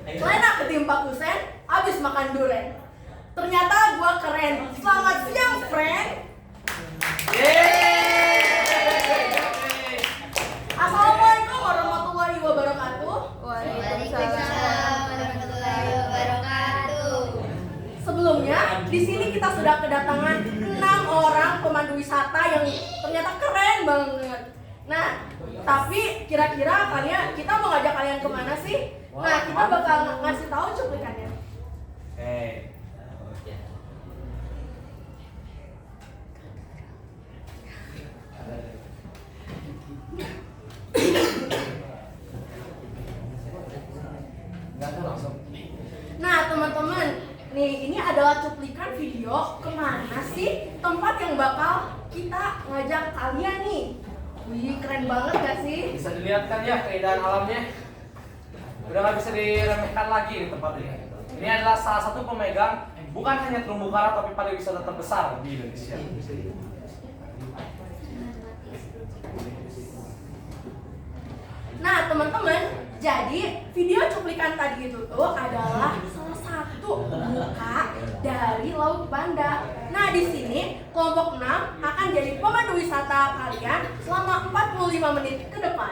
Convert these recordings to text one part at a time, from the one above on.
Lena ketimpa kusen, abis makan durian. Ternyata gua keren. Selamat siang, friend. Assalamualaikum warahmatullahi wabarakatuh. Waalaikumsalam warahmatullahi wabarakatuh. Sebelumnya, di sini kita sudah kedatangan 6 orang pemandu wisata yang ternyata keren banget. Nah, tapi kira-kira kita mau ngajak kalian kemana sih? Nah, kita bakal ngasih tahu cuplikannya. Nah, teman-teman, nih ini adalah cuplikan video kemana sih tempat yang bakal kita ngajak kalian nih. Wih, keren banget gak sih? Bisa dilihat kan ya keindahan alamnya. Udah nggak bisa diremehkan lagi di tempat ini. Ini adalah salah satu pemegang bukan hanya terumbu karang tapi pariwisata terbesar di Indonesia. Nah, teman-teman, jadi video cuplikan tadi itu tuh adalah salah satu muka dari Laut Banda. Nah, di sini kelompok 6 akan jadi pemandu wisata kalian selama 45 menit ke depan.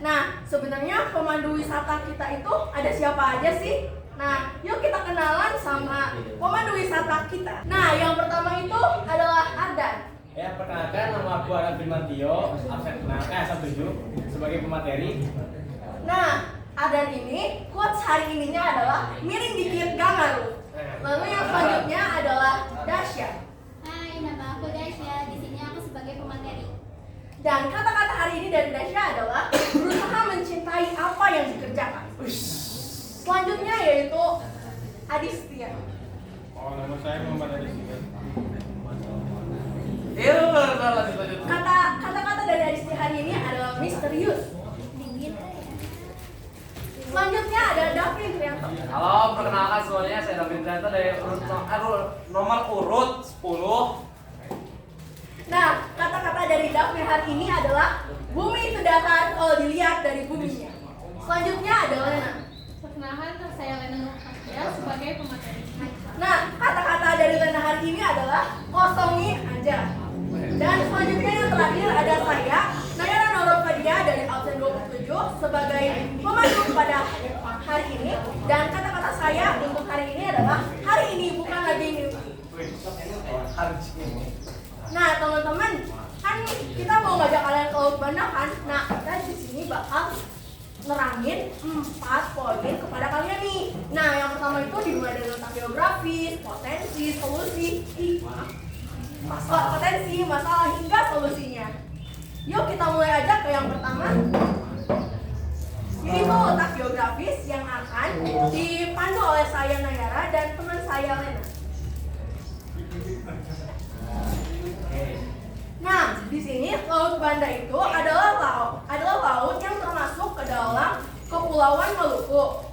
Nah, sebenarnya pemandu wisata kita itu ada siapa aja sih? Nah, yuk kita kenalan sama pemandu wisata kita. Nah, yang pertama itu adalah Ardan. Ya, perkenalkan, nama aku Ardan Firmantio, absen S1 sebagai pemateri. Nah, Ardan ini quotes hari ininya adalah miring dikit gak ngaruh. Lalu yang selanjutnya adalah Dasya. Hai, nama aku Dasya. Di sini aku sebagai pemateri. Dan kata-kata hari ini dari Dasya adalah berusaha mencintai apa yang dikerjakan. Selanjutnya yaitu Adistia. Oh, nama saya Muhammad Adistia. Lanjut. Kata-kata dari Adistia hari ini adalah misterius. Selanjutnya ada Davin Trianto. Halo, perkenalkan semuanya, saya Davin Trianto dari nomor urut 10. Nah, kata-kata dari Davin hari ini adalah bumi itu datar kalau dilihat dari buminya. Selanjutnya ada Lena. Perkenalkan, saya Lena Nurfatia sebagai pemateri. Nah, kata-kata dari Lena hari ini adalah kosongi aja. Dan selanjutnya yang terakhir ada saya, Nayara Nurfatia dari absen 27 sebagai pemandu pada hari ini. Dan kata-kata saya untuk hari ini adalah hari ini bukan lagi mimpi. Nah, teman-teman, kan kita mau ngajak kalian ke Laut Banda kan? Nah, kita di sini bakal nerangin 4 poin kepada kalian nih. Nah, yang pertama itu dimulai dari letak geografis, potensi, solusi, masalah hingga solusinya. Yuk kita mulai aja ke yang pertama. Yaitu letak geografis yang akan dipandu oleh saya Nayara dan teman saya Lena. Nah, di sini Laut Banda itu adalah laut yang termasuk ke dalam Kepulauan Maluku.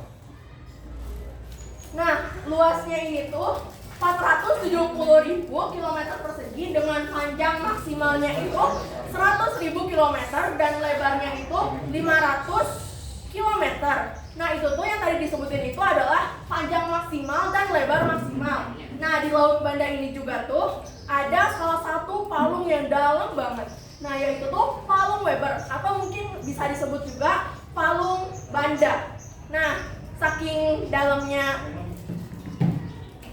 Nah, luasnya ini tuh 470.000 km persegi dengan panjang maksimalnya itu 100.000 km dan lebarnya itu 500 km. Nah, itu tuh yang tadi disebutin itu adalah panjang maksimal dan lebar maksimal. Nah, di Laut Banda ini juga tuh ada salah satu palung yang dalam banget. Nah, yaitu tuh palung Weber atau mungkin bisa disebut juga palung Banda. Nah, saking dalamnya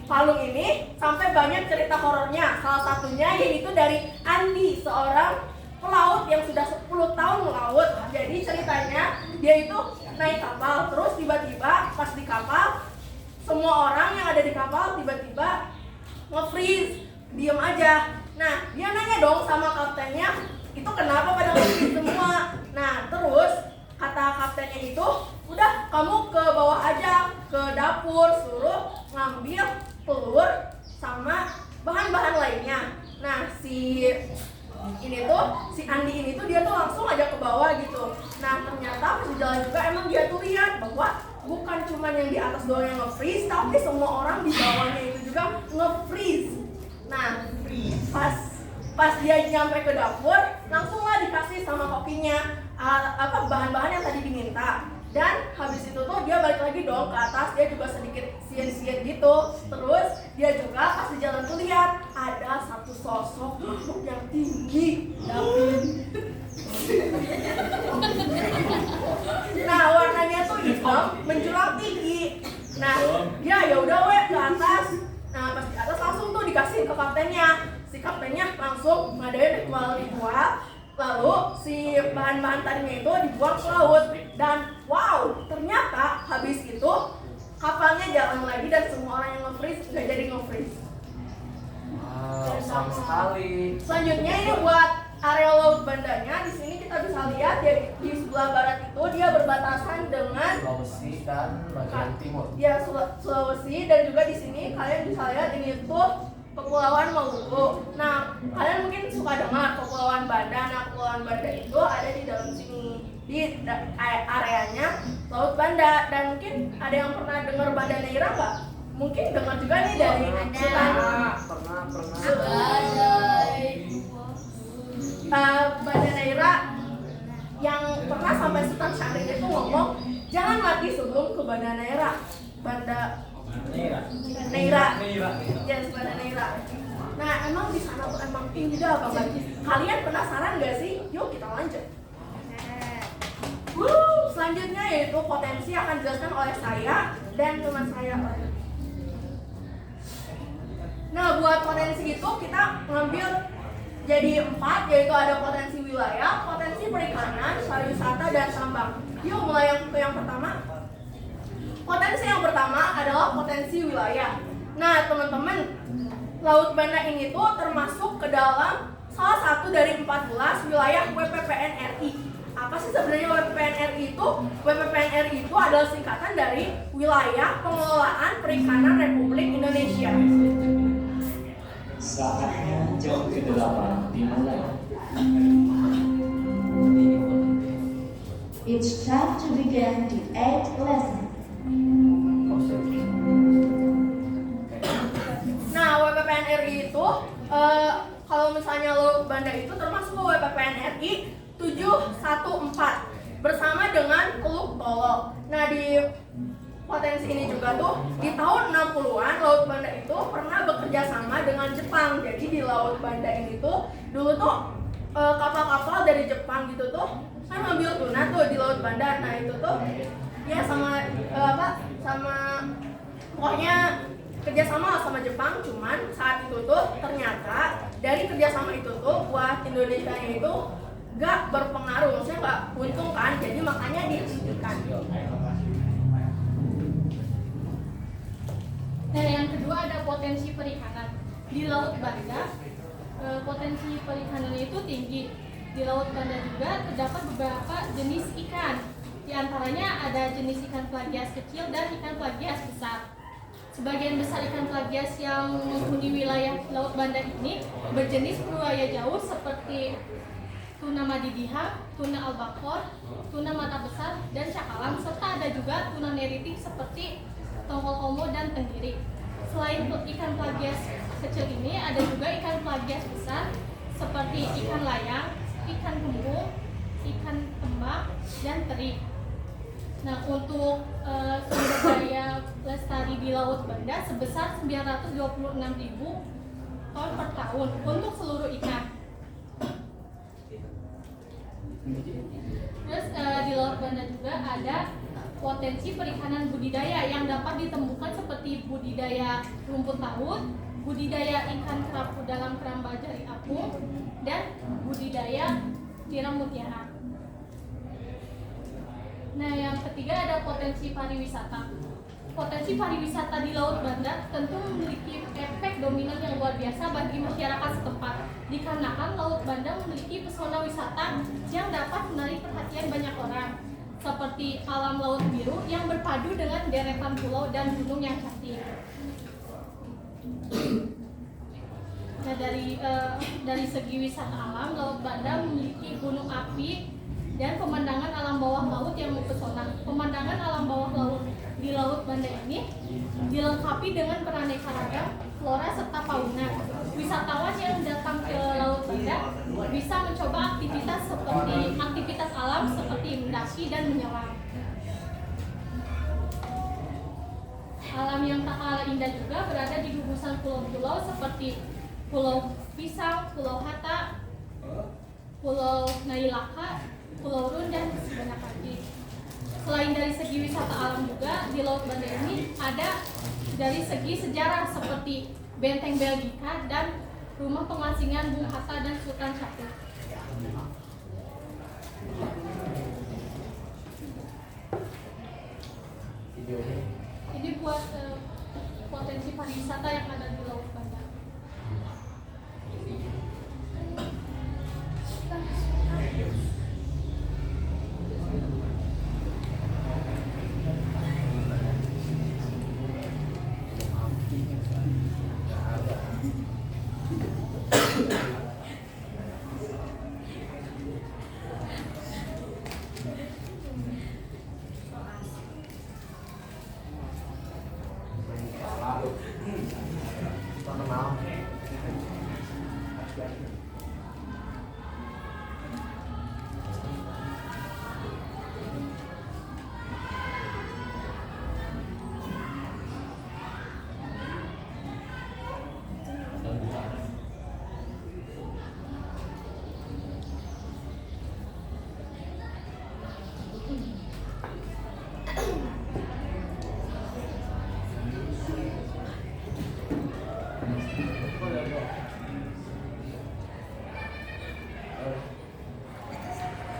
palung ini sampai banyak cerita horornya. Salah satunya yaitu dari Andi, seorang pelaut yang sudah 10 tahun melaut. Jadi ceritanya dia itu naik kapal, terus tiba-tiba pas di kapal semua orang yang ada di kapal tiba-tiba nge-freeze, diem aja. Nah, dia nanya dong sama kaptennya, itu kenapa pada nge-freeze semua? Nah, terus kata kaptennya itu, udah kamu ke bawah aja, ke dapur, suruh ngambil telur sama bahan-bahan lainnya. Nah, si Andi ini tuh dia tuh langsung aja ke bawah gitu. Nah, ternyata pas di jalan juga emang dia tuh lihat bahwa bukan cuma yang di atas doang yang nge-freeze, tapi semua orang di bawahnya itu juga nge-freeze. Nah, pas dia nyampe ke dapur, langsung lah dikasih sama kokinya bahan-bahan yang tadi diminta. Dan habis itu tuh dia balik lagi dong ke atas, dia juga sedikit sien-sien gitu. Terus dia juga pas di jalan tuh lihat ada satu sosok yang tinggi, David. Nah warnanya tuh hitam menjulang tinggi. Nah dia ya udah ke atas. Nah pas di atas langsung tuh dikasih ke kaptennya. Si kaptennya langsung ngadain ritual. Lalu si bahan-bahan tadinya itu dibuang ke laut. Dan wow, ternyata habis itu kapalnya jalan lagi dan semua orang yang nge-freeze nggak jadi nge-freeze. Wow, sama sekali. Selanjutnya ini buat area laut bandanya. Di sini kita bisa lihat di sebelah barat itu dia berbatasan dengan Sulawesi dan bagian timur. ya Sulawesi, dan juga di sini kalian bisa lihat ini tuh Kepulauan Maluku. Nah, kalian mungkin suka dengar Kepulauan Banda. Nah, Kepulauan Banda itu ada di dalam sini, di areanya Laut Banda. Dan mungkin ada yang pernah dengar Banda Neira nggak? Mungkin dengar juga nih dari Pernah. Banda Neira yang pernah sampai Sultan Syahrir itu ngomong jangan mati sebelum ke Banda Neira. Banda Neira. Yes, Banda Neira. Nah, emang di sana tuh emang indah banget. Kalian penasaran gak sih? Yuk kita lanjut. Selanjutnya yaitu potensi akan dijelaskan oleh saya dan teman saya. Nah, buat potensi itu kita ngambil jadi 4, yaitu ada potensi wilayah, potensi perikanan, pariwisata, dan tambang. Yuk mulai yang pertama. Potensi yang pertama adalah potensi wilayah. Nah teman-teman, Laut Banda ini tuh termasuk ke dalam salah satu dari 14 wilayah WPPN RI. Apa sih sebenarnya WPPN RI itu? WPPN RI itu adalah singkatan dari Wilayah Pengelolaan Perikanan Republik Indonesia. Saatnya jam ke-8 dimulai. It's time to begin the 8th lesson. Nah, WPPN RI itu kalau misalnya Laut Banda itu termasuk ke WPPN RI 714 bersama dengan Teluk Tolo. Nah, di potensi ini juga tuh di tahun 60-an Laut Banda itu pernah bekerja sama dengan Jepang. Jadi di Laut Banda ini tuh dulu tuh kapal-kapal dari Jepang gitu tuh kan ngambil tuna tuh di Laut Banda. Nah, itu tuh ya sama pokoknya kerjasama sama Jepang. Cuman saat itu tuh ternyata dari kerjasama itu tuh buat Indonesia itu gak berpengaruh, maksudnya gak untung kan, jadi makanya dihentikan. Nah, yang kedua ada potensi perikanan. Di Laut Banda, potensi perikanannya itu tinggi. Di Laut Banda juga terdapat beberapa jenis ikan. Di antaranya ada jenis ikan plagias kecil dan ikan plagias besar. Sebagian besar ikan plagias yang menghuni wilayah Laut Banda ini berjenis beruaya jauh seperti tuna madidihang, tuna albakor, tuna mata besar, dan cakalang, serta ada juga tuna neritik seperti tongkol komo dan tenggiri. Selain ikan plagias kecil ini, ada juga ikan plagias besar seperti ikan layang, ikan kembung, ikan tembak, dan teri. Nah, untuk sumber daya lestari di Laut Banda sebesar 926.000 ton per tahun untuk seluruh ikan. Terus di Laut Banda juga ada potensi perikanan budidaya yang dapat ditemukan seperti budidaya rumput laut, budidaya ikan kerapu dalam keramba jari apung, dan budidaya tiram mutiara. Nah, yang ketiga ada potensi pariwisata. Potensi pariwisata di Laut Banda tentu memiliki efek dominan yang luar biasa bagi masyarakat setempat. Dikarenakan Laut Banda memiliki pesona wisata yang dapat menarik perhatian banyak orang, seperti alam laut biru yang berpadu dengan deretan pulau dan gunung yang cantik. Nah, dari segi wisata alam, Laut Banda memiliki gunung api dan pemandangan alam bawah laut yang mempesona. Pemandangan alam bawah laut di Laut Banda ini dilengkapi dengan beraneka ragam flora serta fauna. Wisatawan yang datang ke Laut Banda bisa mencoba aktivitas alam seperti mendaki dan menyelam. yang tak kalah indah juga berada di gugusan pulau-pulau seperti Pulau Pisang, Pulau Hatta, Pulau Nailaka, Pulau Run, dan banyak lagi. Selain dari segi wisata alam juga, di Laut Banda ini ada dari segi sejarah seperti Benteng Belgika dan rumah pengasingan Bung Hatta dan Sultan Syahrir. Ini buat potensi pariwisata yang ada di Laut Banda.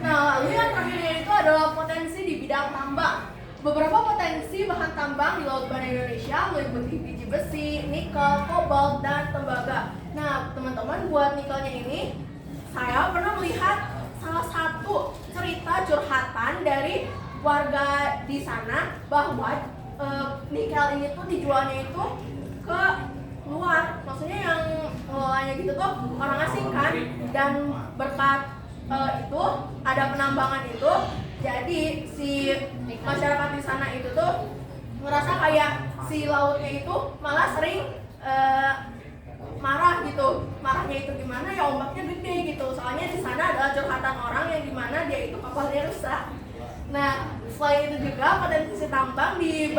Nah, lalu yang terakhirnya itu adalah potensi di bidang tambang. Beberapa potensi bahan tambang di Laut Banda Indonesia meliputi biji besi, nikel, kobalt, dan tembaga. Nah, teman-teman, buat nikelnya ini, saya pernah melihat salah satu cerita curhatan dari warga di sana bahwa nikel ini tuh dijualnya itu ke luar. Maksudnya yang ngelolanya gitu tuh orang asing kan, dan berkat itu ada penambangan itu, jadi si masyarakat di sana itu tuh ngerasa kayak si lautnya itu malah sering marah gitu. Marahnya itu gimana, ya ombaknya gede gitu. Soalnya di sana adalah curhatan orang yang dimana dia itu kapalnya rusak. Nah, selain itu juga potensi tambang di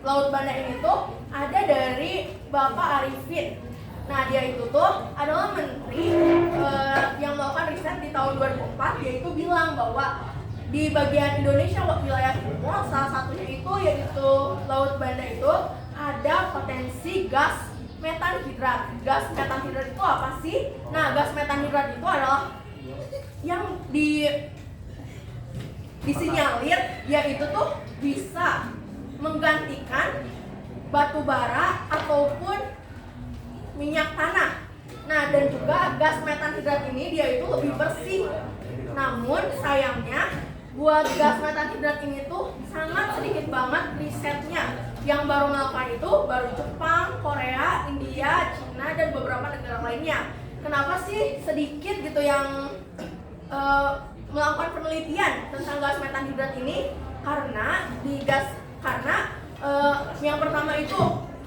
Laut Banda ini tuh ada dari Bapak Arifin. Nah, dia itu tuh adalah menteri yang melakukan riset di tahun 2004. Dia itu bilang bahwa di bagian Indonesia wilayah timur, salah satunya itu yaitu Laut Banda itu ada potensi gas metanhidrat. Gas metanhidrat itu apa sih? Nah, gas metanhidrat itu adalah yang disinyalir yaitu tuh bisa menggantikan batu bara ataupun minyak tanah. Nah, dan juga gas metanhidrat ini dia itu lebih bersih. Namun sayangnya buat gas metanhidrat ini tuh sangat sedikit banget risetnya. Yang baru melakukan itu baru Jepang, Korea, India, Cina, dan beberapa negara lainnya. Kenapa sih sedikit gitu yang melakukan penelitian tentang gas metanhidrat ini? Karena yang pertama itu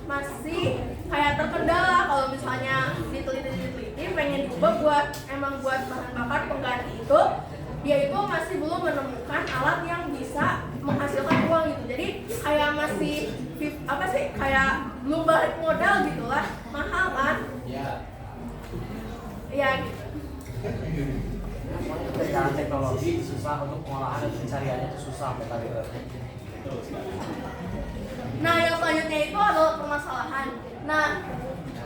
masih kayak terkendala. Kalau misalnya diteliti pengen diubah buat bahan bakar pengganti itu, dia itu masih belum menemukan alat yang bisa menghasilkan uang gitu. Jadi kayak masih kayak belum balik modal gitulah, mahal kan? Ya gitu. Dengan teknologi susah untuk pengolahan dan pencariannya itu susah metanhidrat. Nah, yang selanjutnya itu adalah permasalahan. Nah,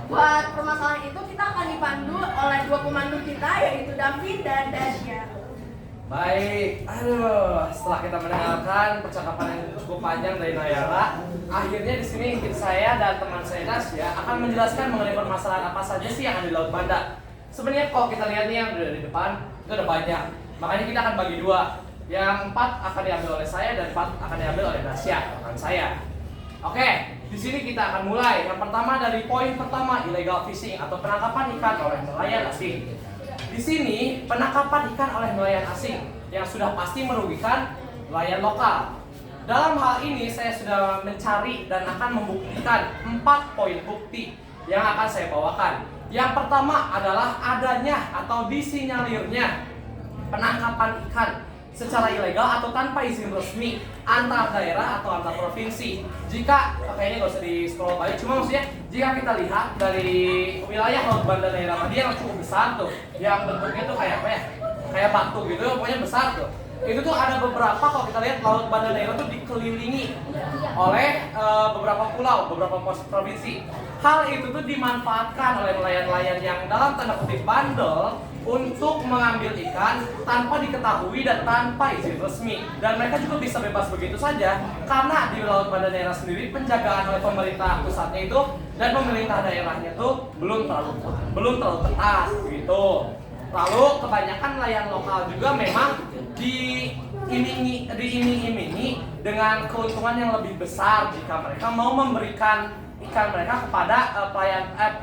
buat permasalahan itu kita akan dipandu oleh dua pemandu kita, yaitu Davin dan Dasya. Baik, setelah kita mendengarkan percakapan yang cukup panjang dari Nayara, akhirnya di sini saya dan teman saya Dasya akan menjelaskan mengenai permasalahan apa saja sih yang ada di Laut Banda. Sebenarnya kalau kita lihat nih yang di depan itu ada banyak, makanya kita akan bagi dua. Yang 4 akan diambil oleh saya dan 4 akan diambil oleh Dasya, rekan saya. Oke, di sini kita akan mulai. Yang pertama dari poin pertama, illegal fishing atau penangkapan ikan oleh nelayan asing. Di sini penangkapan ikan oleh nelayan asing yang sudah pasti merugikan nelayan lokal. Dalam hal ini saya sudah mencari dan akan membuktikan 4 poin bukti yang akan saya bawakan. Yang pertama adalah adanya atau disinyalirnya penangkapan ikan secara ilegal atau tanpa izin resmi antar daerah atau antar provinsi. Jika kayaknya nggak usah di scroll balik, cuma maksudnya jika kita lihat dari wilayah laut Banda Neira tadi yang cukup besar tuh, yang bentuknya tuh kayak apa ya? Kayak batu gitu, pokoknya besar tuh. Itu tuh ada beberapa, kalau kita lihat laut Banda Neira tuh dikelilingi oleh beberapa pulau, beberapa provinsi. Hal itu tuh dimanfaatkan oleh nelayan-nelayan yang dalam tanda kutip bandel untuk mengambil ikan tanpa diketahui dan tanpa izin resmi, dan mereka juga bisa bebas begitu saja karena di laut Banda Neira sendiri penjagaan oleh pemerintah pusatnya itu dan pemerintah daerahnya tuh belum terlalu ketat gitu. Lalu kebanyakan nelayan lokal juga memang diiming-imingi dengan keuntungan yang lebih besar jika mereka mau memberikan ikan mereka kepada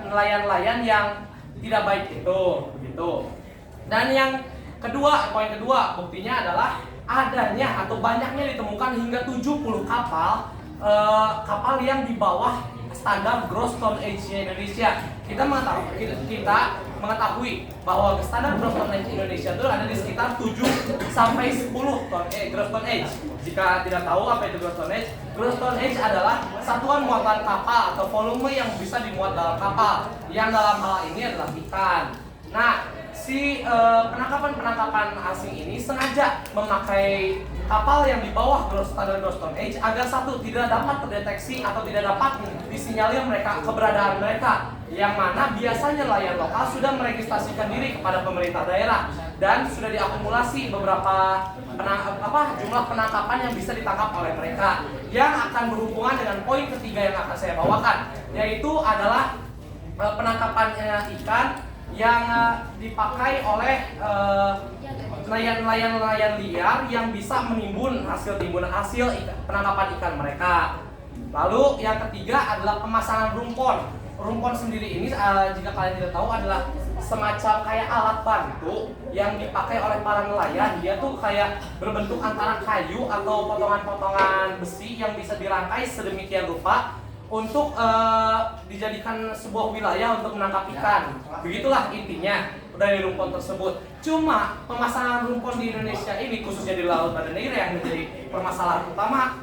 nelayan-nelayan yang tidak baik itu, begitu. Dan yang kedua, poin kedua, buktinya adalah adanya atau banyaknya ditemukan hingga 70 kapal yang di bawah standar gross tonnage Indonesia. Kita mengetahui bahwa standar gross tonnage Indonesia itu ada di sekitar 7 sampai 10 gross tonnage. Jika tidak tahu apa itu gross tonnage adalah satuan muatan kapal atau volume yang bisa dimuat dalam kapal, yang dalam hal ini adalah ikan. Nah, si penangkapan asing ini sengaja memakai kapal yang di bawah standar gross tonnage agar satu, tidak dapat terdeteksi atau tidak dapat disinyalir keberadaan mereka, yang mana biasanya nelayan lokal sudah meregistrasikan diri kepada pemerintah daerah dan sudah diakumulasi beberapa jumlah penangkapan yang bisa ditangkap oleh mereka, yang akan berhubungan dengan poin ketiga yang akan saya bawakan, yaitu adalah penangkapan ikan yang dipakai oleh nelayan liar yang bisa menimbun hasil penangkapan ikan mereka. Lalu yang ketiga adalah pemasangan rumpon. Rumpon sendiri ini jika kalian tidak tahu adalah semacam kayak alat bantu yang dipakai oleh para nelayan. Dia tuh kayak berbentuk antara kayu atau potongan-potongan besi yang bisa dirangkai sedemikian rupa untuk dijadikan sebuah wilayah untuk menangkap ikan. Begitulah intinya dari rumpon tersebut. Cuma pemasangan rumpon di Indonesia ini, khususnya di Laut Banda Neira, yang menjadi permasalahan utama,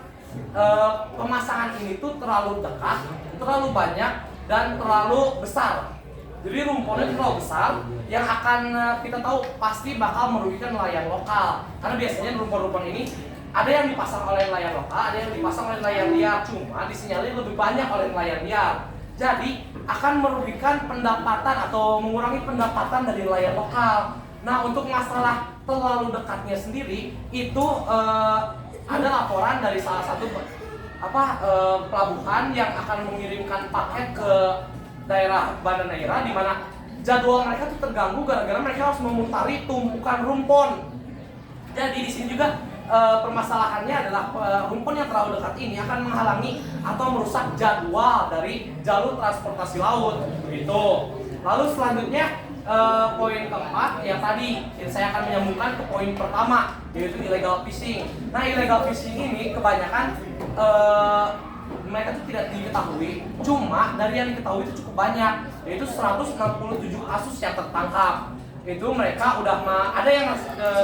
pemasangan ini tuh terlalu dekat, terlalu banyak, dan terlalu besar. Jadi rumponnya terlalu besar yang akan kita tahu pasti bakal merugikan nelayan lokal. Karena biasanya rumpon-rumpon ini ada yang dipasang oleh nelayan lokal, ada yang dipasang oleh nelayan liar, cuma disinyalir lebih banyak oleh nelayan liar. Jadi akan merugikan pendapatan atau mengurangi pendapatan dari nelayan lokal. Nah, untuk masalah terlalu dekatnya sendiri itu ada laporan dari salah satu pelabuhan yang akan mengirimkan paket ke daerah Banda Neira, di mana jadwal mereka tuh terganggu gara-gara mereka harus memutari tumpukan rumpon. Jadi di sini juga permasalahannya adalah rumpon yang terlalu dekat ini akan menghalangi atau merusak jadwal dari jalur transportasi laut, begitu. Lalu selanjutnya poin keempat yang tadi saya akan menyambungkan ke poin pertama, yaitu illegal fishing. Nah, illegal fishing ini kebanyakan mereka itu tidak diketahui, cuma dari yang diketahui itu cukup banyak, yaitu 167 kasus yang tertangkap. Itu mereka udah ada yang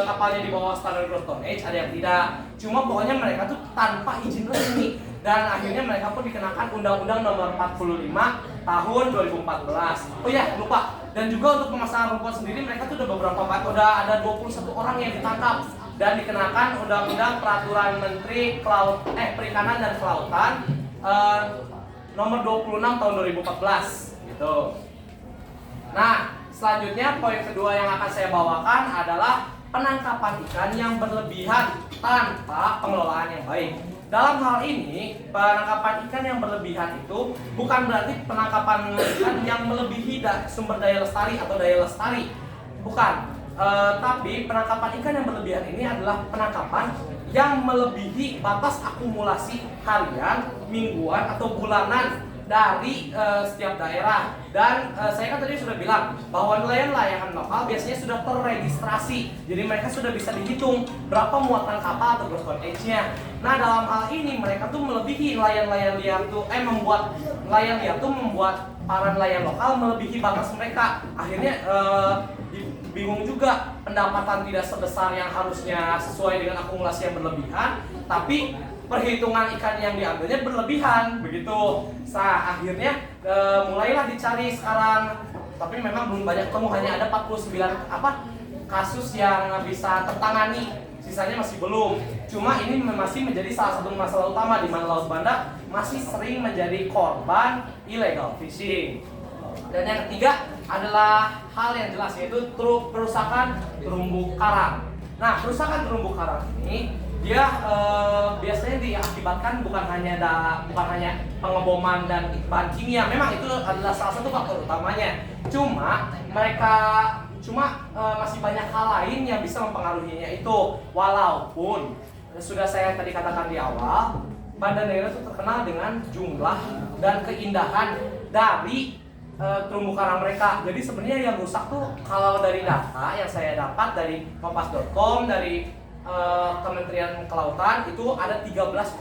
kapalnya di bawah standar gross tonnage, ada yang tidak. Cuma pokoknya mereka tuh tanpa izin resmi, dan akhirnya mereka pun dikenakan Undang-Undang Nomor 45 tahun 2014. Oh ya, lupa. Dan juga untuk pemasangan rumpon sendiri mereka tuh udah ada 21 orang yang ditangkap dan dikenakan Undang-Undang Peraturan Menteri Perikanan dan Kelautan Nomor 26 tahun 2014 gitu. Nah, selanjutnya poin kedua yang akan saya bawakan adalah penangkapan ikan yang berlebihan tanpa pengelolaan yang baik. Dalam hal ini, penangkapan ikan yang berlebihan itu bukan berarti penangkapan ikan yang melebihi sumber daya lestari atau daya lestari. Bukan. Tapi penangkapan ikan yang berlebihan ini adalah penangkapan yang melampaui batas akumulasi harian, mingguan, atau bulanan dari setiap daerah. Dan saya kan tadi sudah bilang bahwa nelayan-nelayan lokal biasanya sudah terregistrasi, jadi mereka sudah bisa dihitung berapa muatan kapal atau gross tonnage-nya. Nah, dalam hal ini mereka tuh melebihi nelayan-nelayan liar tuh membuat nelayan liar tuh membuat para nelayan lokal melebihi batas mereka. Akhirnya bingung juga, pendapatan tidak sebesar yang harusnya sesuai dengan akumulasi yang berlebihan, tapi perhitungan ikan yang diambilnya berlebihan begitu. Nah, akhirnya mulailah dicari sekarang, tapi memang belum banyak ketemu, hanya ada 49 kasus yang bisa tertangani, sisanya masih belum. Cuma ini masih menjadi salah satu masalah utama di mana Laut Banda masih sering menjadi korban illegal fishing. Dan yang ketiga adalah hal yang jelas, yaitu kerusakan terumbu karang. Nah, kerusakan terumbu karang ini dia biasanya diakibatkan bukan hanya pengeboman dan bahan kimia. Memang itu adalah salah satu faktor utamanya. Cuma masih banyak hal lain yang bisa mempengaruhinya itu. Walaupun sudah saya tadi katakan di awal, Banda Neira itu terkenal dengan jumlah dan keindahan dari terumbu karang mereka. Jadi sebenarnya yang rusak tuh, kalau dari data yang saya dapat dari kompas.com, dari Kementerian Kelautan, itu ada 13,7%.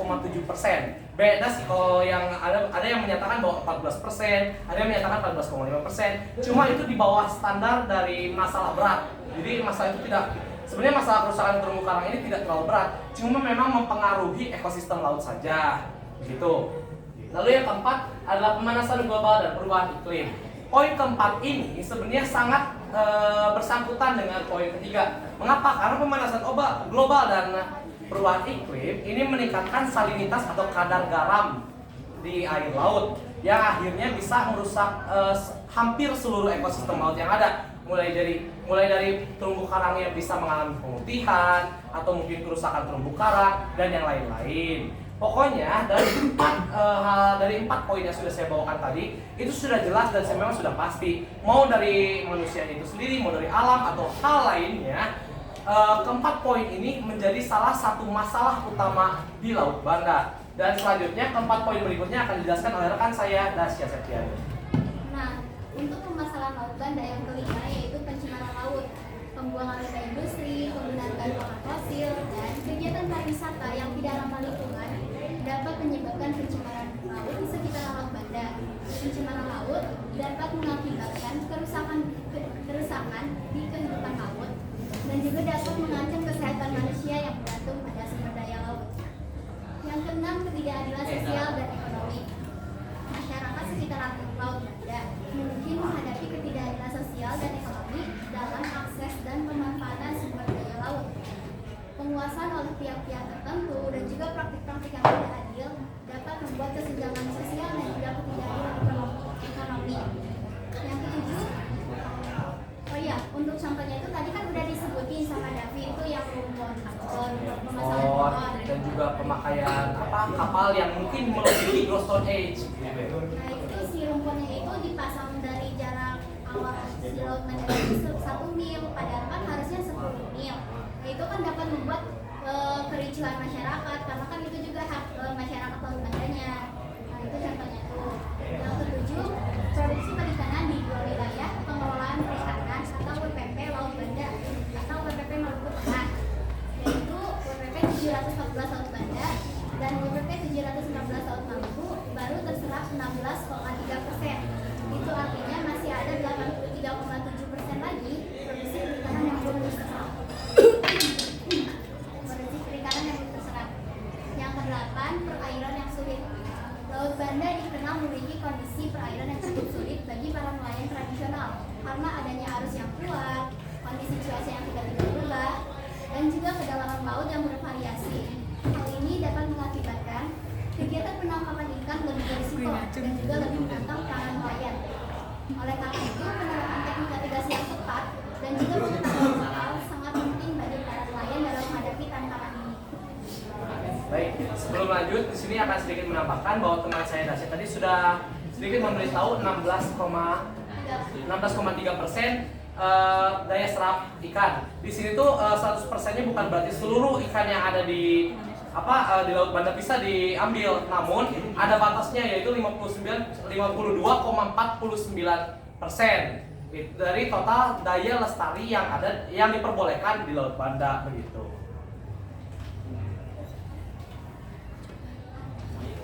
Beda sih kalau yang ada yang menyatakan bahwa 14%, ada yang menyatakan 14,5%. Cuma itu di bawah standar dari masalah berat. Jadi masalah itu sebenarnya masalah kerusakan terumbu karang ini tidak terlalu berat. Cuma memang mempengaruhi ekosistem laut saja. Gitu. Lalu yang keempat adalah pemanasan global dan perubahan iklim. Poin keempat ini sebenarnya sangat bersangkutan dengan poin ketiga. Mengapa? Karena pemanasan global dan perubahan iklim ini meningkatkan salinitas atau kadar garam di air laut yang akhirnya bisa merusak hampir seluruh ekosistem laut yang ada. Mulai dari terumbu karang yang bisa mengalami pemutihan atau mungkin kerusakan terumbu karang dan yang lain-lain. Pokoknya dari empat poin yang sudah saya bawakan tadi itu sudah jelas dan memang sudah pasti. Mau dari manusia itu sendiri, mau dari alam atau hal lainnya, keempat poin ini menjadi salah satu masalah utama di Laut Banda. Dan selanjutnya keempat poin berikutnya akan dijelaskan oleh rekan saya, Dasya Septiani. Nah, untuk permasalahan Laut Banda yang kelima yaitu pencemaran laut, pembuangan limbah industri, penggunaan bahan bakar fosil, dan kegiatan pariwisata yang tidak ramah lingkungan dapat menyebabkan pencemaran laut di sekitar Laut Banda. Pencemaran laut dapat mengakibatkan kerusakan di kehidupan laut dan juga dapat mengancam kesehatan manusia yang bergantung pada sumber daya laut. Yang keenam, ketidakadilan sosial dan ekonomi. Masyarakat sekitar Laut Banda mungkin menghadapi ketidakadilan sosial dan ekonomi dalam akses dan pemanfaatan sumber daya laut. Penguasaan oleh pihak-pihak tertentu dan juga praktik-praktik yang tidak adil dapat membuat kesenjangan sosial dan juga ketidakadilan ekonomi. Yang ketujuh, untuk contohnya itu tadi kan udah disebutin sama Davi, itu yang rumput pemasangan dan juga pemakaian kapal yang mungkin melebihi Stone Age. Nah, itu si rumputnya itu dipasang dari jarak awal si laut menjadi 1 mil, padahal kan harusnya 10 mil. Nah, itu kan dapat membuat kericuhan masyarakat, karena kan itu juga hak masyarakat Laut Bandanya. Nah, itu contohnya tuh. Yang ketujuh, produksi perikanan di 2 wilayah pengelolaan perikanan atau WPP Laut Banda atau WPP Maluku Tengah, yaitu WPP 714 Laut Banda dan WPP 716 Laut Maluku baru terserap 16,3%. Itu artinya masih ada 83,7% lagi produksi perikanan yang belum terserap. Yang kedelapan, perairan yang sulit. Laut Banda dikenal memiliki kondisi perairan yang cukup sulit bagi para nelayan tradisional karena adanya arus yang kuat, kondisi cuaca yang tiba-tiba berubah, dan juga kedalaman laut yang bervariasi. Hal ini dapat mengakibatkan kegiatan penangkapan ikan lebih berisiko dan juga lebih menantang para nelayan. Oleh karena itu, penerapan teknik navigasi yang tepat dan juga pengetahuan lokal sangat penting bagi para nelayan dalam menghadapi tantangan ini. Baik, sebelum lanjut, di sini akan sedikit menambahkan bahwa teman saya Dasya tadi sudah sedikit memberitahu 16,3% daya serap ikan. Di sini tuh 100%-nya bukan berarti seluruh ikan yang ada di di Laut Banda bisa diambil, namun ada batasnya yaitu 52,49% dari total daya lestari yang diperbolehkan di Laut Banda begitu.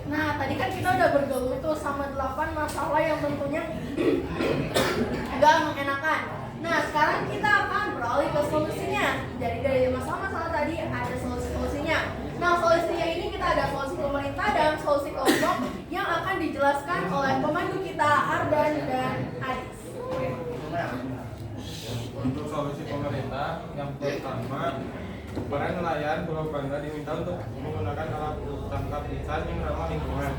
Nah, tadi kan kita udah bergaul tuh sama 8 masalah yang tentunya nggak mengenakan. Nah, sekarang kita akan beralih ke solusinya. Jadi dari masalah-masalah tadi ada solusi-solusinya. Nah, solusinya ini kita ada solusi pemerintah dan solusi kelompok yang akan dijelaskan oleh pemandu kita Arban dan Adis. Untuk solusi pemerintah, yang pertama, para nelayan Pulau Banda diminta untuk menggunakan alat tangkap ikan yang ramah lingkungan.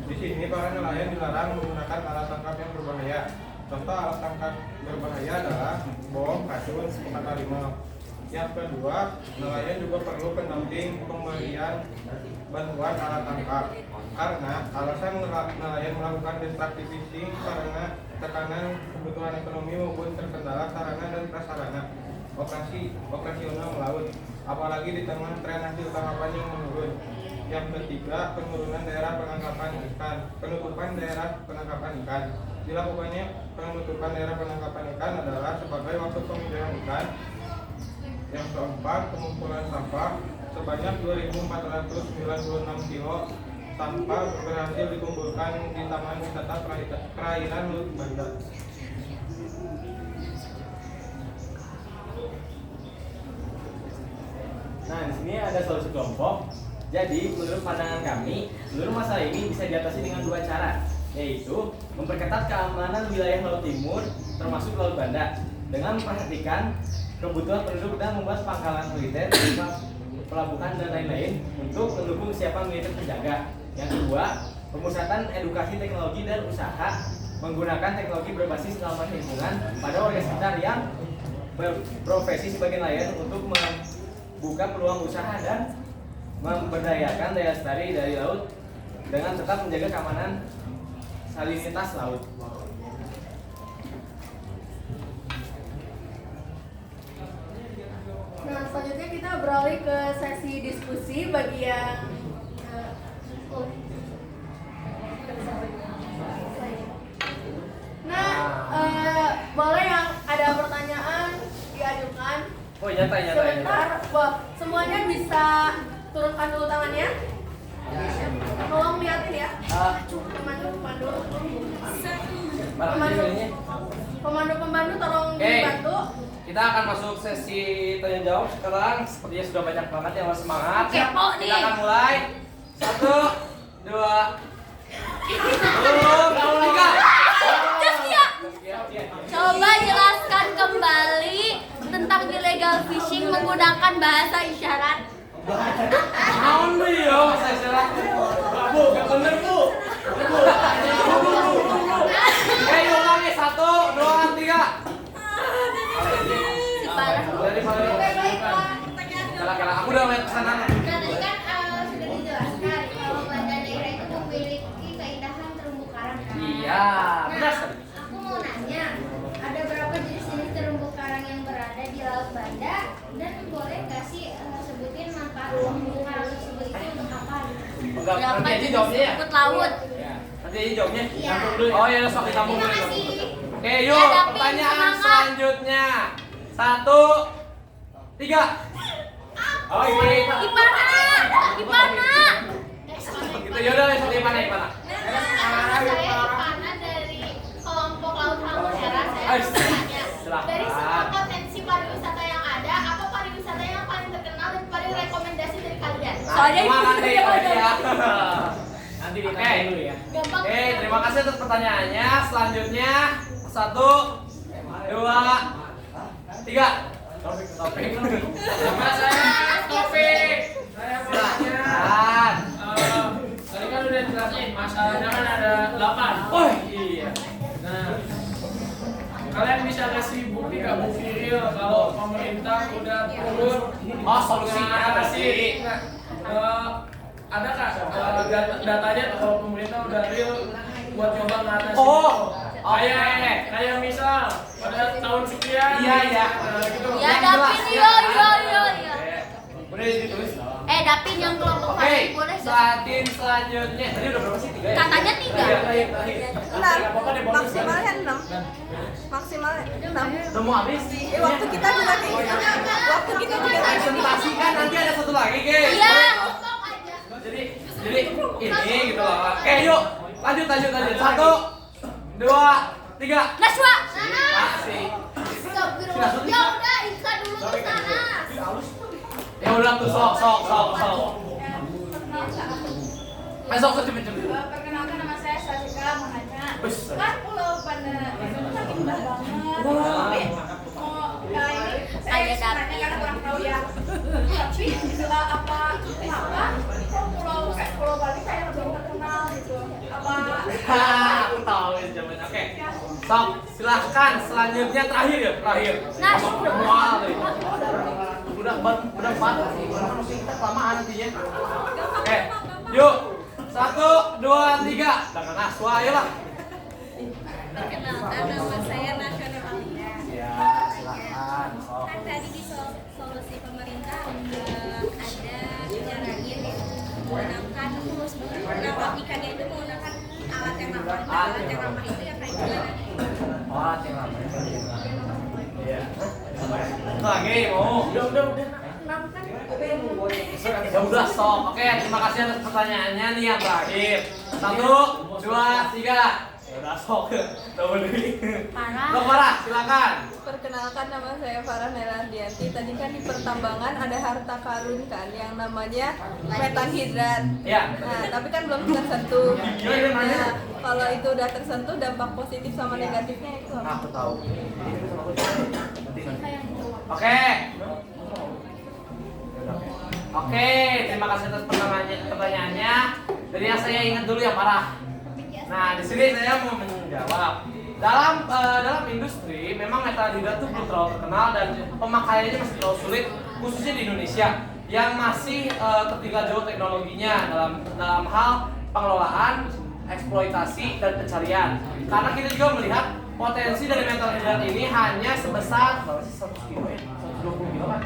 Di sini para nelayan dilarang menggunakan alat tangkap yang berbahaya. Contoh alat tangkap berbahaya adalah bom, racun, kata harimau. Yang kedua, nelayan juga perlu pendamping pemberian bantuan alat tangkap. Karena alasan nelayan melakukan destructive fishing karena tekanan kebutuhan ekonomi maupun terkendala sarana dan prasarana operasional melaut, apalagi di tengah tren hasil tangkapan yang menurun. Yang ketiga, penurunan daerah penangkapan ikan. Penutupan daerah penangkapan ikan. Dilakukannya penutupan daerah penangkapan ikan adalah sebagai waktu pemilihan ikan. Yang keempat, pengumpulan sampah sebanyak 2.496 kilo sampah berhasil dikumpulkan di Taman Wisata Perairan Laut Banda. Nah, di sini ada solusi kelompok. Jadi, menurut pandangan kami, seluruh masalah ini bisa diatasi dengan dua cara, yaitu memperketat keamanan wilayah Laut Timur, termasuk Laut Banda, dengan memperhatikan kebutuhan penduduk dan membuat pangkalan militer, pelabuhan dan lain-lain untuk mendukung kesiapan militer penjaga. Yang kedua, pemusatan edukasi teknologi dan usaha menggunakan teknologi berbasis ramah lingkungan pada warga sekitar yang berprofesi sebagai nelayan untuk membuka peluang usaha dan memberdayakan daya lestari dari laut dengan tetap menjaga keamanan salinitas laut. Nah, selanjutnya kita beralih ke sesi diskusi bagi yang boleh yang ada pertanyaan diajukan. Oh, nyata. Sebentar, semuanya bisa turunkan dulu tangannya. Tolong liatin ya. Pemandu tolong dibantu. Kita akan masuk sesi tanya jawab sekarang. Sepertinya sudah banyak banget yang harus semangat. Kepo nih. Kita akan mulai. 1, 2, 3. Coba jelaskan kembali tentang illegal fishing menggunakan bahasa isyarat. Naon deui yo saya salah. Bu, gak bener, Bu. Ayo ulangi 1, 2, 3. Si parah. Kala aku udah main kesana. Nah, tadi kan sudah dijelaskan kalau Banda Daerah itu memiliki keindahan terumbu karang kan? Iya, benar sekali. Aku mau nanya, ada berapa jenis terumbu karang yang berada di Laut Banda? Dan boleh nggak sih sebutin manfaat terumbu karang tersebut itu untuk apa? Nanti aja jawabnya ya. Rumput laut. Nanti aja jawabnya. Iya. Oh ya, sok ditampung Terima dulu. kasih. Oke, yuk Ya, Dapi, pertanyaan semangat. selanjutnya. 1, 3. Oh, ini. Gimana? Gitu yaudah, sok Ipana. Saya Ipana dari kelompok Laut Halmahera. Saya Ais, mau tanya, silakan. dari semua potensi pariwisata yang ada, apa pariwisata yang paling terkenal dan paling rekomendasi dari kalian? Terima kasih ya. Nanti ditanya dulu ya. Gampang. Oke, terima kasih atas pertanyaannya. Selanjutnya 1, 2, 3. Topik. Nama saya Topik. Saya mau Silakan. tadi kan udah jelasin masalahnya kan ada 8. Oh iya. Nah, kalian bisa kasih bukti nggak, bukti real kalau pemerintah udah turun? Oh, solusinya Nah, berarti. ada nggak datanya kalau pemerintah udah real buat coba ngatasin? Oh, kayak misal pada tahun sekian. Iya. Gitu. Ya, Yang Dapin, jelas, yo. Udah ditulis. Dapin yang kelompok Oke, kalian boleh nggak? saatin selanjutnya. Tadi udah berapa sih? 3 ya? Katanya 3. Maksimalnya 6. Maksimalnya 6. Udah mau habis sih. Waktu kita juga kayak gitu. Presentasi kan nanti ada satu lagi, guys. Iya. Jadi ini gitu loh. Oke, yuk. Lanjut. 1, 2, 3. Naswa. Kasih. Astagfirullah. Ya udah, ikat dulu tuh sana. Ya udah tuh sok. Besok tuh cepet. Perkenalkan, nama saya Sasika Mananya. Bes. Kan Pulau Banda itu kan indah banget. Tapi saya sebenarnya karena kurang tahu ya. Tapi setelah kenapa kok Pulau Bali kayak lebih terkenal gitu? Aku tahu ya jawabannya. Oke. Sok, silahkan selanjutnya terakhir. Nah, Mual deh. Udah banget. Masih kita kelamaan nantinya. Oke. Yuk. 1, 2, 3. Jangan aswa ayolah. Perkenalkan, nama saya Nasional Alia. Ya, silakan. Sok. Kan tadi di solusi pemerintah ada nyaranin menggunakan menangkap ikannya itu menggunakan alat yang ramah. Alat yang ramah itu yang kayak gimana? Oh, yang lama. Iya. Lagi mau. Udah. Ya udah sok. Oke, terima kasih atas pertanyaannya nih yang terakhir. 1, 2, 3. Ya udah sok. Udah berdiri. Farah, silakan. Perkenalkan, nama saya Farah Nelardianti. Tadi kan di pertambangan ada harta karun kan yang namanya metanhidrat. Ya. Nah, tapi kan belum tersentuh. Nah, kalau itu udah tersentuh, dampak positif sama negatifnya itu apa? Aku tahu. Oke. Oke, terima kasih atas pertanyaannya. Dari yang saya ingat dulu ya Farah. Nah, di sini saya mau menjawab. Dalam industri memang metanhidrat itu belum terlalu terkenal dan pemakaiannya masih terlalu sulit, khususnya di Indonesia yang masih tertinggal jauh teknologinya dalam hal pengelolaan, eksploitasi dan pencarian. Karena kita juga melihat potensi dari metanhidrat ini hanya sebesar 100 kilo ya, 120 kilo kan?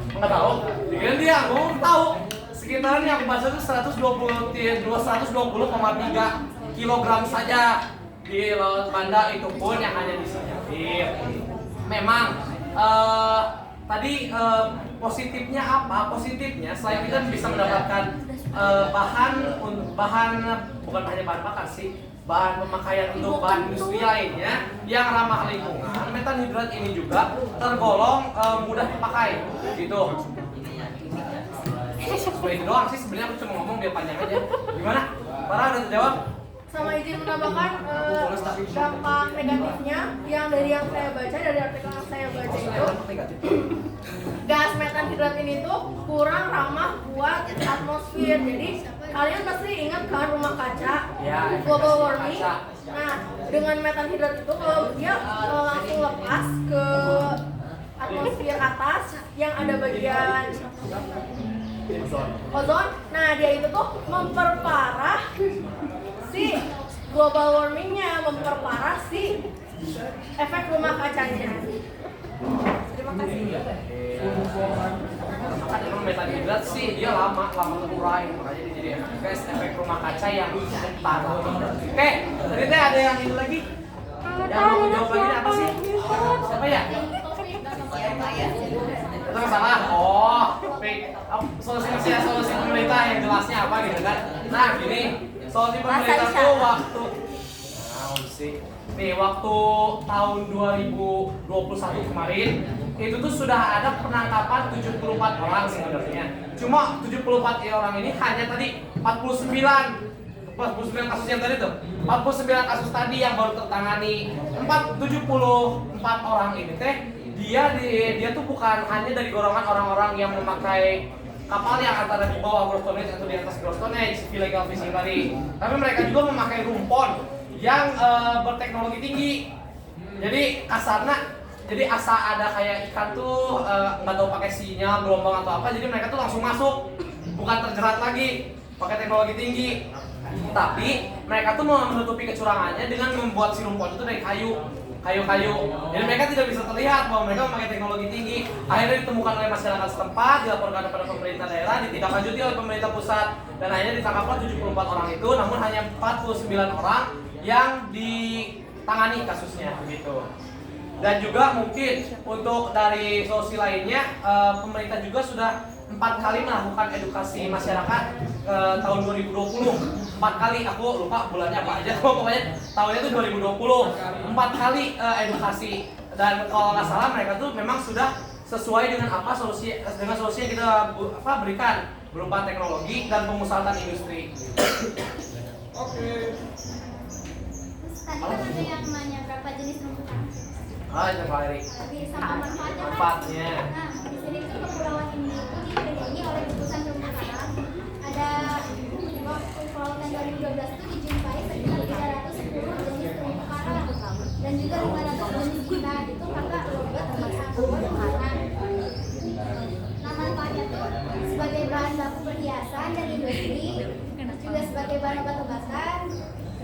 Nggak tahu. Jadi dia aku tahu sekitaran yang aku baca itu 120,3 kilogram saja di Laut Banda, itu pun yang hanya di Singapura. Memang tadi positifnya apa? Positifnya selain kita bisa mendapatkan bahan bukan hanya bahan bakar sih, bahan pemakaian untuk bahan industri lainnya yang ramah lingkungan, metanhidrat ini juga tergolong mudah dipakai gitu. Seperti itu doang sih sebenarnya, aku cuma ngomong biar panjang aja. Gimana? Farah udah terjawab? Sama izin menambahkan dampak negatifnya yang dari artikel yang saya baca itu gas metanhidrat ini tuh kurang ramah buat atmosfer. Jadi kalian pasti ingat kan rumah kaca, Ya, global warming. kaca. Nah, dengan metanhidrat itu kalau dia langsung lepas ke atmosfer atas yang ada bagian ozon, nah dia itu tuh memperparah si global warmingnya, memperparah si efek rumah kacanya. Terima kasih. Kan emang metanhidrat sih dia lama terurai, makanya dia jadi efek rumah kaca yang parah. Oke, tadi teh ada yang ini lagi. Yang mau jawab lagi apa sih? Siapa ya? Itu salah. Oh, solusi pemerintah yang jelasnya apa gitu kan? Nah gini, solusi pemerintah tuh waktu tahun 2021 kemarin itu tuh sudah ada penangkapan 74 orang sebenarnya. Cuma 74 orang ini hanya tadi 49 kasus yang tadi tuh, 49 kasus tadi yang baru tertangani. 74 orang ini teh dia tuh bukan hanya dari golongan orang-orang yang memakai kapal yang antara di bawah gross tonnage atau di atas gross tonnage illegal fishing tadi, tapi mereka juga memakai rumpon yang berteknologi tinggi. Jadi kasarnya, jadi asa ada kayak ikan tuh nggak tahu pakai sinyal gelombang atau apa, jadi mereka tuh langsung masuk, bukan terjerat lagi pakai teknologi tinggi. Tapi mereka tuh menutupi kecurangannya dengan membuat si rumpon itu dari kayu. Jadi mereka tidak bisa terlihat bahwa mereka memakai teknologi tinggi. Akhirnya ditemukan oleh masyarakat setempat, dilaporkan kepada pemerintah daerah, ditindaklanjuti oleh pemerintah pusat, dan akhirnya ditangkaplah 74 orang itu, namun hanya 49 orang yang ditangani kasusnya gitu. Dan juga mungkin untuk dari solusi lainnya, pemerintah juga sudah 4 kali melakukan edukasi masyarakat tahun 2020. 4 kali, aku lupa bulannya apa aja, pokoknya tahunnya itu 2020. 4 kali edukasi Dan kalau nggak salah mereka tuh memang sudah sesuai dengan solusi yang kita berikan berupa teknologi dan pemusatan industri. Oke. Terus tadi kan ada yang nanya berapa jenis terumbu karang. Itu Valeri. Di sama manfaatnya kan. Manfaatnya. Nah, di sini tuh Kepulauan India itu dikelilingi oleh gugusan terumbu karang. Ada waktu kelautan 2012 itu dijumpai sekitar 310 jenis terumbu karang dan juga 500 jenis ikan. Itu kakak logat termasuk terumbu karang. Nah, manfaatnya tuh sebagai bahan baku perhiasan dan industri, juga sebagai bahan obat-obatan,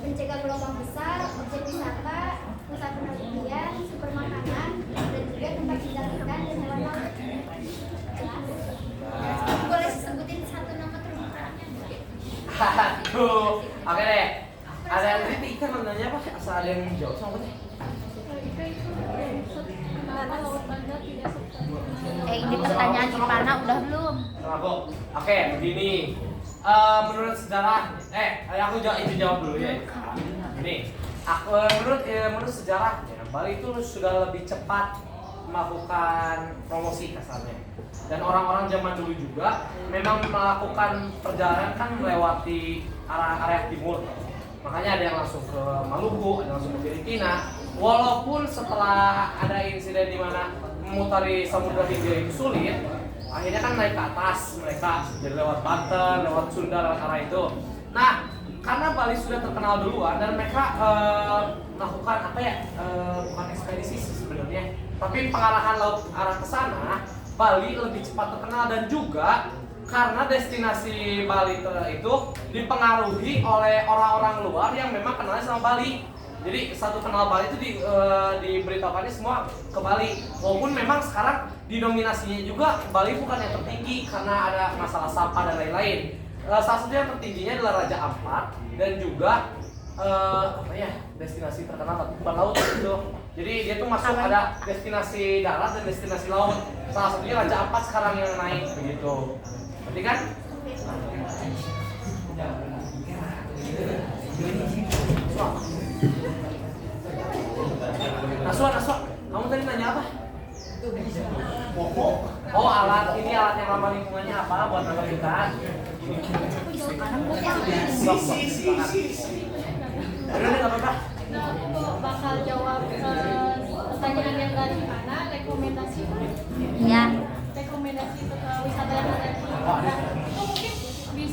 mencegah gelombang besar, objek wisata, pusat penelitian, sumber makanan, dan juga tempat tinggal ikan dan hewan laut. Boleh sebutin satu nama terumbu karangnya? Tuh, oke deh. Ada yang tadi ikan nanya apa? Asal ada yang jawab sama apa? Ikan itu kenapa laut Banda tidak seperti Ini pertanyaan Ipana udah belum? Aku. Oke, begini. Menurut sejarah, aku jawab dulu ya. Ini, menurut sejarahnya, Bali itu sudah lebih cepat melakukan promosi kasarnya. Dan orang-orang zaman dulu juga memang melakukan perjalanan kan melewati area timur. Makanya ada yang langsung ke Maluku, ada yang langsung ke Filipina. Walaupun setelah ada insiden di mana memutari Samudra Hindia itu sulit, akhirnya kan naik ke atas mereka, jadi lewat Banten, lewat Sunda, lewat arah itu. Nah, karena Bali sudah terkenal duluan dan mereka melakukan bukan ekspedisi sih sebenarnya, tapi pengarahan laut arah ke sana, Bali lebih cepat terkenal. Dan juga karena destinasi Bali itu dipengaruhi oleh orang-orang luar yang memang kenalnya sama Bali. Jadi satu kenal Bali itu diberitakannya semua ke Bali. Walaupun memang sekarang dinominasinya juga Bali bukan yang tertinggi karena ada masalah sampah dan lain-lain. Salah satu yang tertingginya adalah Raja Ampat dan juga destinasi terkenal tapi bukan laut gitu. Jadi dia tuh masuk ada destinasi darat dan destinasi laut. Salah satunya Raja Ampat sekarang yang naik begitu. Berarti kan? Naswa, kamu tadi nanya apa? Oh, alat yang ramah lingkungannya apa buat nangkap ikan? Udah nggak apa-apa. Nah, aku bakal jawab pertanyaan yang dari mana, rekomendasi Ya. rekomendasi wisata yang ada di Pulau Banda. Itu mungkin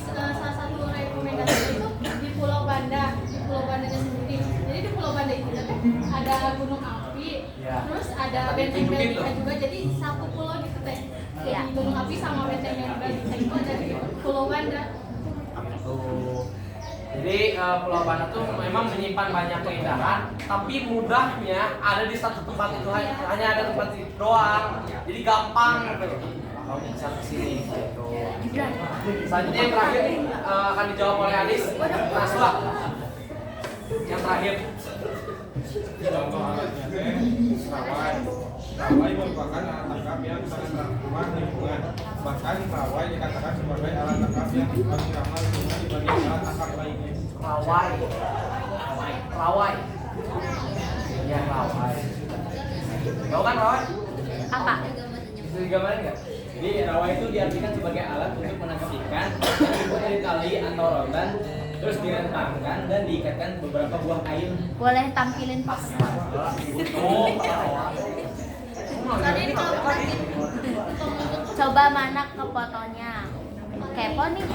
salah satu rekomendasi itu di Pulau Banda, di Pulau Bandanya sendiri. Jadi di Pulau Banda itu kan ada gunung api, terus ada benteng Belgika juga. Jadi satu pulau gitu teh. Jadi gunung api sama benteng Belgika itu ada di Pulau Banda. Jadi Pulau Banda tuh memang menyimpan banyak keindahan, tapi mudahnya ada di satu tempat itu hanya ada tempat itu doang. Jadi gampang gitu. Kamu bisa kesini gitu. Selanjutnya yang terakhir nih akan dijawab oleh Adis. Naswa. Yang terakhir. Contoh alatnya rawai. Rawai merupakan alat tangkap yang sangat ramah lingkungan. Bahkan rawai dikatakan sebagai alat tangkap yang paling ramah lingkungan dibanding alat tangkap lainnya. Rawai. Ya rawai. Tahu kan rawai? Apa? Bisa digambarin nggak? Jadi rawai itu diartikan sebagai alat untuk menangkap ikan yang dibuat dari tali atau rotan, terus direntangkan dan diikatkan beberapa buah kain. Boleh tampilin pas. Coba mana ke fotonya? Kepo nih.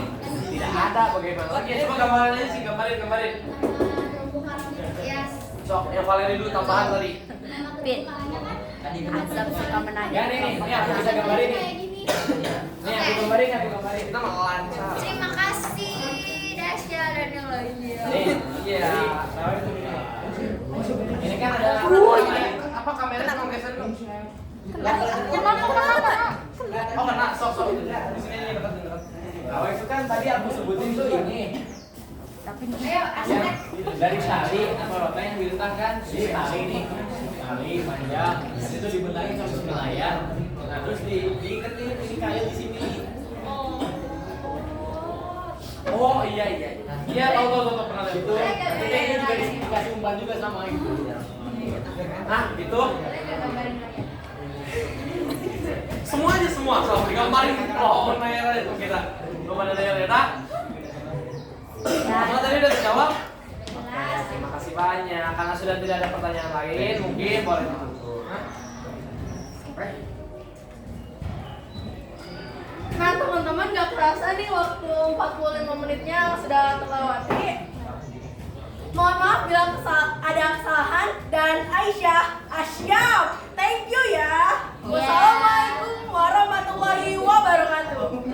Tidak ada bagaimana lagi. Coba gambarin aja sih, gambarin. Terumbu karang hias. Sok, yang Valeri dulu tambahan tadi. Pit. Azam suka menanya. Ya nih, aku bisa gambarin nih. Nih aku gambarin. Kita mau lancar. Terima kasih Dasya dan yang lainnya. Nih, Iya. rawai itu ini. Ini kan ada Apa kameranya mau geser dulu? Kenapa? Oh kena, sok. Di sini nih dekat. rawai itu kan tadi aku sebutin tuh ini. Ayo, Ya, dari tali atau rotan yang direntangkan di tali nih, tali panjang, nanti itu dibentangin sampai selayar, nah terus diikat ini kayu di sini. Oh iya. Iya tahu pernah lihat Itu nanti ini juga dikasih umpan juga sama itu. Nah, gitu. Semuanya semua, so digambarin pohon Nayara itu kita. Kepada Nayara. Semua tadi udah terjawab? Terima kasih banyak. Karena sudah tidak ada pertanyaan lain, mungkin boleh ditutup. Nah teman-teman, gak kerasa nih waktu 45 menitnya sudah terlewati. Mohon maaf bila ada kesalahan, dan Aisyah, Asyam, thank you ya. Wassalamualaikum warahmatullahi wabarakatuh.